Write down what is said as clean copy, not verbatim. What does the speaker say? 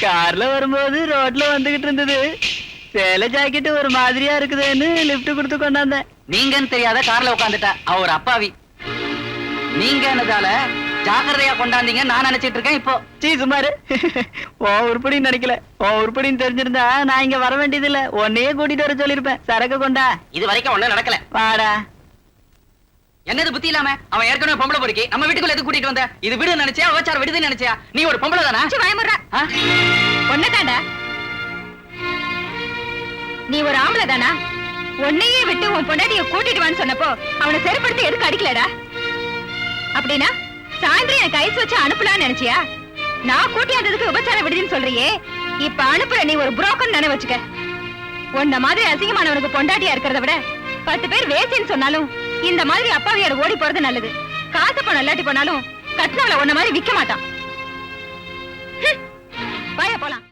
கார்ல வரும்போது ரோட்ல வந்துகிட்டு இருந்தது. சேலை ஜாக்கெட் ஒரு மாதிரியா இருக்குதுன்னு லிப்ட் கொடுத்து கொண்டாந்தேன். நீங்கன்னு தெரியாத கார்ல உட்காந்துட்டா அவர் அப்பாவி. நீங்க என்னதால ஜாக்கிரதையா கொண்டாந்தீங்க நான் நினைச்சிட்டு இருக்கேன். இப்போ சீ சுமாரு. ஓ உருப்படின்னு நினைக்கல. ஓ உருப்படின்னு தெரிஞ்சிருந்தா நான் இங்க வர வேண்டியது இல்ல. உன்னையே கூட்டிட்டு வர சொல்லிருப்பேன். சரக்கு கொண்டா. இது வரைக்கும் ஒண்ணும் நடக்கல. வாடா. என்னது புத்தி இல்லாம அவன் ஏற்கனவே பொம்பளை பொறுக்கி நம்ம வீட்டுக்குள்ள எது கூட்டிட்டு வந்த? இது வீடு நினைச்சியா அவச்சார விடுது நினைச்சியா? நீ ஒரு பொம்பளை தானா? ஒன்னதாண்டா நீ ஒரு ஆம்பளை தானா? உன்னையே விட்டு உன் பொண்டாட்டிய கூட்டிட்டு வான்னு சொன்னப்போ அவனை சரிப்படுத்தி எதுக்கு அடிக்கலடா? அப்படின்னா சாயந்தரம் எனக்கு ஐஸ் வச்சு அனுப்பலான்னு நினைச்சியா? நான் கூட்டியாந்ததுக்கு உபச்சாரம் விடுதுன்னு சொல்றியே, இப்ப அனுப்புற நீ ஒரு புரோக்கர் நினை வச்சுக்க. உன்ன மாதிரி அசிங்கமானவனுக்கு பொண்டாட்டியா இருக்கிறத விட 10 பேர் வேசின்னு சொன்னாலும் இந்த மாதிரி அப்பாவியார் ஓடி போறது நல்லது. காசு பணம் இல்லாட்டி போனாலும் கட்டினவள உன்ன மாதிரி விக்க மாட்டான்.